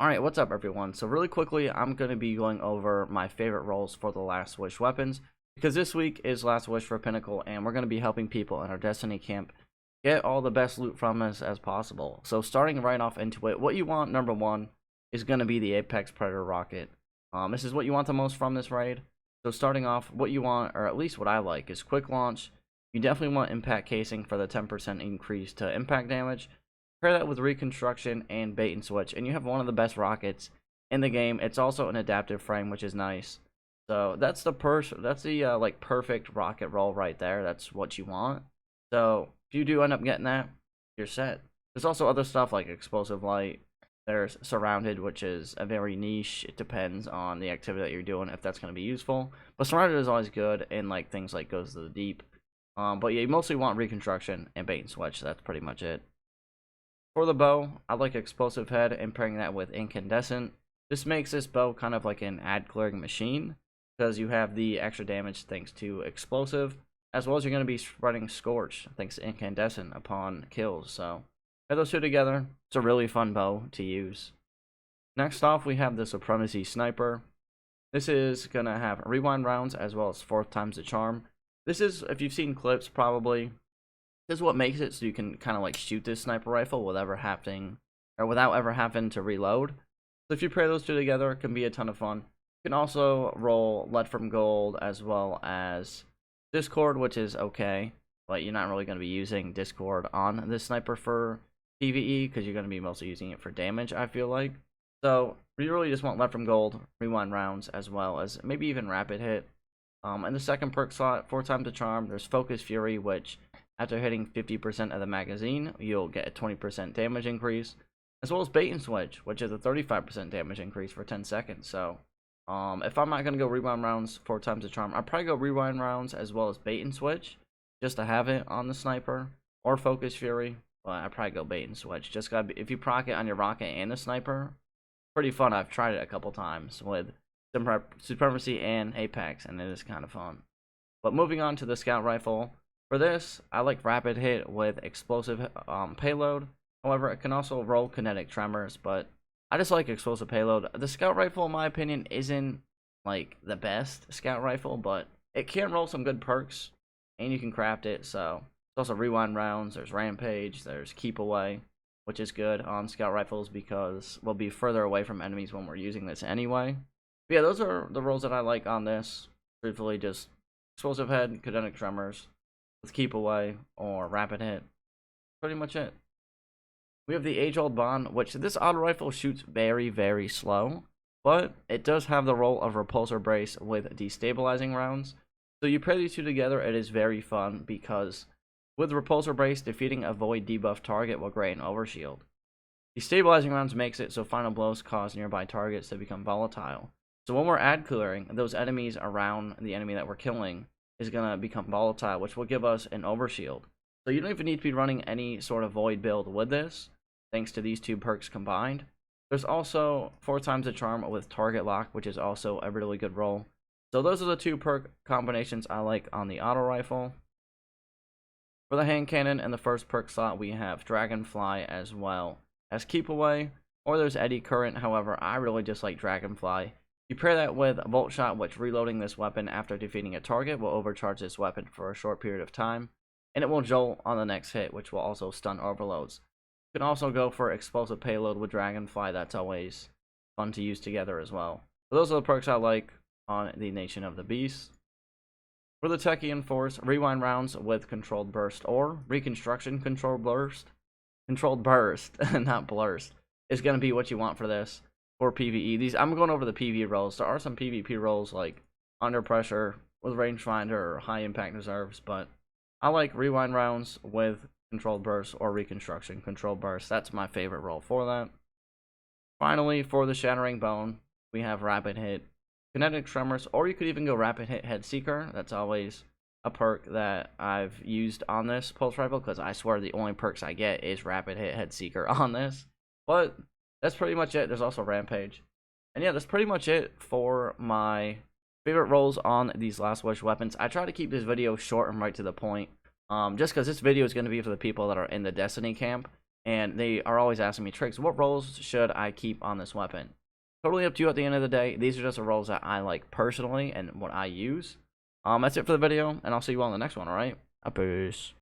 Alright, what's up everyone? So really quickly, I'm going to be going over my favorite roles for the Last Wish weapons, because this week is Last Wish for Pinnacle, and we're going to be helping people in our Destiny camp get all the best loot from us as possible. So starting right off into it, what you want, number one, is going to be the Apex Predator Rocket. This is what you want the most from this raid. So starting off, what you want, or at least what I like, is quick launch. You definitely want impact casing for the 10% increase to impact damage. Pair that with reconstruction and bait and switch, and you have one of the best rockets in the game. It's also an adaptive frame, which is nice. So that's the like perfect rocket roll right there. That's what you want. So if you do end up getting that, you're set. There's also other stuff like explosive light. There's surrounded, which is a very niche. It depends on the activity that you're doing if that's going to be useful. But surrounded is always good, and like things like goes to the deep. But yeah, you mostly want reconstruction and bait and switch. That's pretty much it. For the bow, I like explosive head and pairing that with incandescent. This makes this bow kind of like an ad clearing machine, because you have the extra damage thanks to explosive, as well as you're going to be spreading scorch thanks to incandescent upon kills. So pair those two together, it's a really fun bow to use. Next off, we have the Supremacy Sniper. This is going to have rewind rounds as well as 4 times the charm. This is, if you've seen clips, probably this is what makes it so you can kind of like shoot this sniper rifle without ever having to reload. So if you pair those two together, it can be a ton of fun. You can also roll lead from gold as well as discord, which is okay, but you're not really going to be using discord on this sniper for PvE because you're going to be mostly using it for damage, I feel like. So you really just want lead from gold, rewind rounds, as well as maybe even rapid hit. In the second perk slot, 4 times the charm, there's Focus Fury, which after hitting 50% of the magazine, you'll get a 20% damage increase, as well as bait and switch, which is a 35% damage increase for 10 seconds. So, if I'm not going to go rewind rounds 4 times the charm, I'll probably go rewind rounds as well as bait and switch, just to have it on the sniper, or Focus Fury. But I'd probably go bait and switch. Just gotta be, if you proc it on your rocket and the sniper, pretty fun. I've tried it a couple times with Supremacy and Apex, and it is kind of fun. But moving on to the Scout Rifle. For this, I like rapid hit with explosive payload. However, it can also roll kinetic tremors, but I just like explosive payload. The Scout Rifle, in my opinion, isn't like the best Scout Rifle, but it can roll some good perks, and you can craft it. So there's also rewind rounds, there's rampage, there's keep away, which is good on Scout Rifles because we'll be further away from enemies when we're using this anyway. But yeah, those are the rolls that I like on this. Truthfully, just explosive head, kinetic tremors, with keep away or rapid hit. Pretty much it. We have the age-old bond, which this auto rifle shoots very, very slow, but it does have the role of repulsor brace with destabilizing rounds. So you pair these two together, it is very fun because with repulsor brace, defeating a void debuff target will grant an overshield. Destabilizing rounds makes it so final blows cause nearby targets to become volatile. So when we're ad clearing, those enemies around the enemy that we're killing is going to become volatile, which will give us an overshield. So you don't even need to be running any sort of void build with this, thanks to these two perks combined. There's also 4 times the charm with target lock, which is also a really good roll. So those are the 2 perk combinations I like on the auto rifle. For the hand cannon and the first perk slot, we have Dragonfly as well as Keep Away, or there's Eddy Current. However, I really just like Dragonfly. You pair that with Volt Shot, which reloading this weapon after defeating a target will overcharge this weapon for a short period of time, and it will jolt on the next hit, which will also stun overloads. You can also go for explosive payload with Dragonfly. That's always fun to use together as well. So those are the perks I like on the Nation of the Beast. For the Techian Force, rewind rounds with controlled burst or reconstruction controlled burst, not blurst, is going to be what you want for this. For PvE, I'm going over the PvE roles. There are some PvP roles like Under Pressure with Rangefinder or High Impact Reserves, but I like rewind rounds with Controlled Burst or Reconstruction Controlled Burst. That's my favorite role for that. Finally, for the Shattering Bone, we have Rapid Hit, Kinetic Tremors, or you could even go Rapid Hit Head Seeker. That's always a perk that I've used on this Pulse Rifle because I swear the only perks I get is Rapid Hit Head Seeker on this. But that's pretty much it. There's also Rampage. And yeah, that's pretty much it for my favorite roles on these Last Wish weapons. I try to keep this video short and right to the point. Just because this video is going to be for the people that are in the Destiny camp. and they are always asking me, Tricks, what rolls should I keep on this weapon? Totally up to you at the end of the day. These are just the rolls that I like personally and what I use. That's it for the video, and I'll see you all in the next one, alright? Peace.